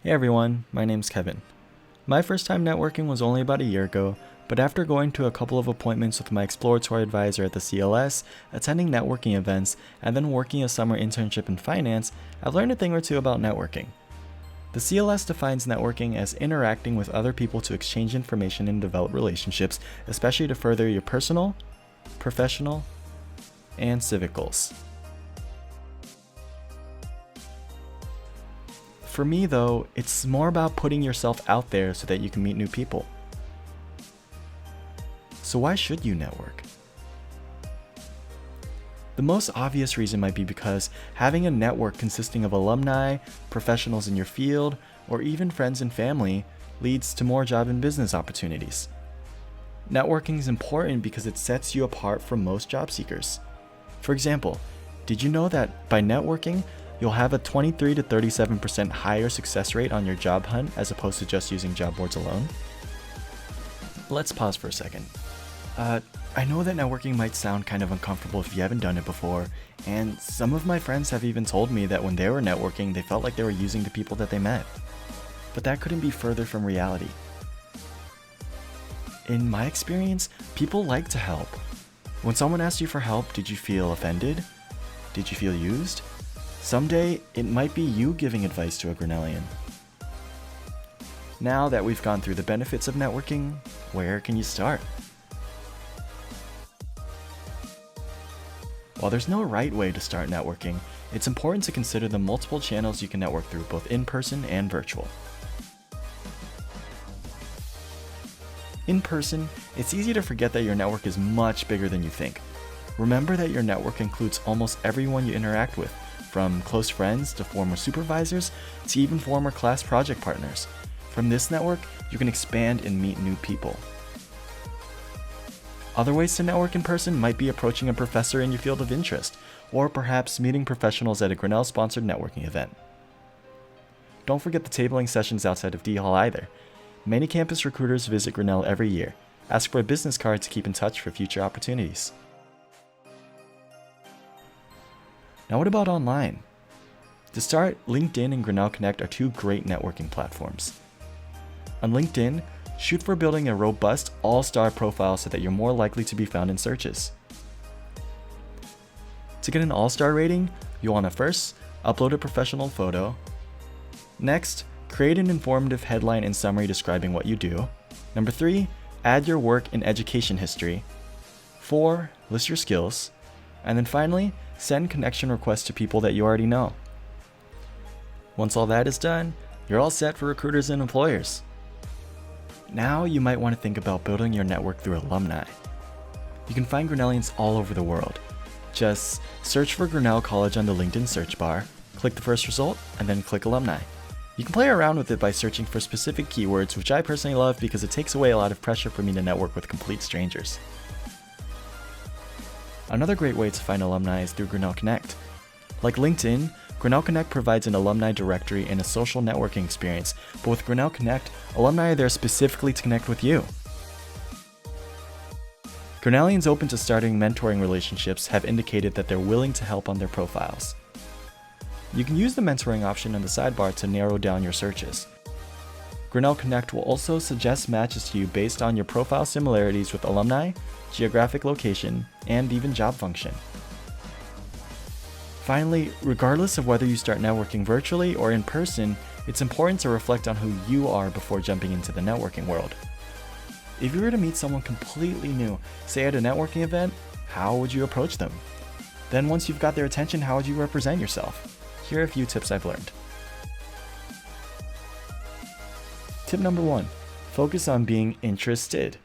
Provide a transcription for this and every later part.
Hey everyone, my name's Kevin. My first time networking was only about a year ago, but after going to a couple of appointments with my exploratory advisor at the CLS, attending networking events, and then working a summer internship in finance, I've learned a thing or two about networking. The CLS defines networking as interacting with other people to exchange information and develop relationships, especially to further your personal, professional, and civic goals. For me though, it's more about putting yourself out there so that you can meet new people. So why should you network? The most obvious reason might be because having a network consisting of alumni, professionals in your field, or even friends and family leads to more job and business opportunities. Networking is important because it sets you apart from most job seekers. For example, did you know that by networking, you'll have a 23 to 37% higher success rate on your job hunt as opposed to just using job boards alone? Let's pause for a second. I know that networking might sound kind of uncomfortable if you haven't done it before, and some of my friends have even told me that when they were networking, they felt like they were using the people that they met. But that couldn't be further from reality. In my experience, people like to help. When someone asks you for help, did you feel offended? Did you feel used? Someday, it might be you giving advice to a Grinnellian. Now that we've gone through the benefits of networking, where can you start? While there's no right way to start networking, it's important to consider the multiple channels you can network through, both in person and virtual. In person, it's easy to forget that your network is much bigger than you think. Remember that your network includes almost everyone you interact with, from close friends to former supervisors to even former class project partners. From this network, you can expand and meet new people. Other ways to network in person might be approaching a professor in your field of interest, or perhaps meeting professionals at a Grinnell-sponsored networking event. Don't forget the tabling sessions outside of D Hall either. Many campus recruiters visit Grinnell every year. Ask for a business card to keep in touch for future opportunities. Now what about online? To start, LinkedIn and Grinnell Connect are two great networking platforms. On LinkedIn, shoot for building a robust all-star profile so that you're more likely to be found in searches. To get an all-star rating, you'll want to first upload a professional photo. Next, create an informative headline and summary describing what you do. Number 3, add your work and education history. 4, list your skills. And then finally, send connection requests to people that you already know. Once all that is done, you're all set for recruiters and employers. Now you might want to think about building your network through alumni. You can find Grinnellians all over the world. Just search for Grinnell College on the LinkedIn search bar, click the first result, and then click alumni. You can play around with it by searching for specific keywords, which I personally love because it takes away a lot of pressure for me to network with complete strangers. Another great way to find alumni is through Grinnell Connect. Like LinkedIn, Grinnell Connect provides an alumni directory and a social networking experience, but with Grinnell Connect, alumni are there specifically to connect with you. Grinnellians open to starting mentoring relationships have indicated that they're willing to help on their profiles. You can use the mentoring option on the sidebar to narrow down your searches. Grinnell Connect will also suggest matches to you based on your profile similarities with alumni, geographic location, and even job function. Finally, regardless of whether you start networking virtually or in person, it's important to reflect on who you are before jumping into the networking world. If you were to meet someone completely new, say at a networking event, how would you approach them? Then once you've got their attention, how would you represent yourself? Here are a few tips I've learned. Tip number 1, focus on being interested,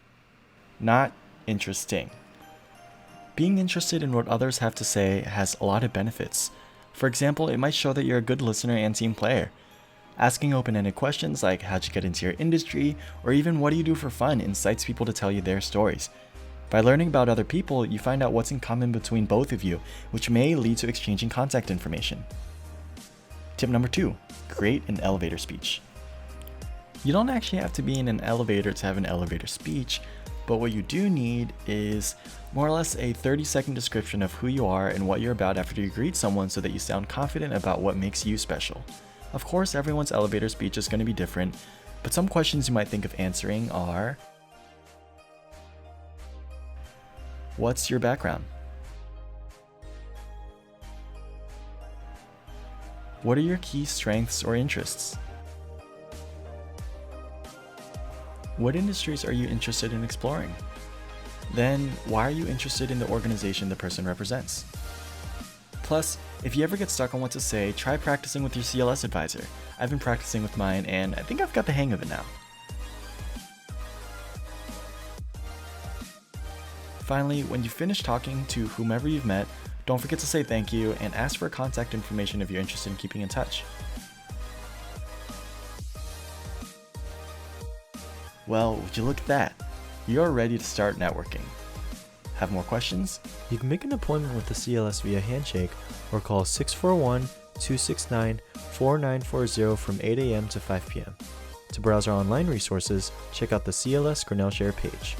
not interesting. Being interested in what others have to say has a lot of benefits. For example, it might show that you're a good listener and team player. Asking open-ended questions like how'd you get into your industry, or even what do you do for fun, incites people to tell you their stories. By learning about other people, you find out what's in common between both of you, which may lead to exchanging contact information. Tip number 2, create an elevator speech. You don't actually have to be in an elevator to have an elevator speech, but what you do need is more or less a 30-second description of who you are and what you're about after you greet someone so that you sound confident about what makes you special. Of course, everyone's elevator speech is going to be different, but some questions you might think of answering are: what's your background? What are your key strengths or interests? What industries are you interested in exploring? Then, why are you interested in the organization the person represents? Plus, if you ever get stuck on what to say, try practicing with your CLS advisor. I've been practicing with mine, and I think I've got the hang of it now. Finally, when you finish talking to whomever you've met, don't forget to say thank you and ask for contact information if you're interested in keeping in touch. Well, would you look at that? You're ready to start networking. Have more questions? You can make an appointment with the CLS via Handshake or call 641-269-4940 from 8 a.m. to 5 p.m. To browse our online resources, check out the CLS Grinnell Share page.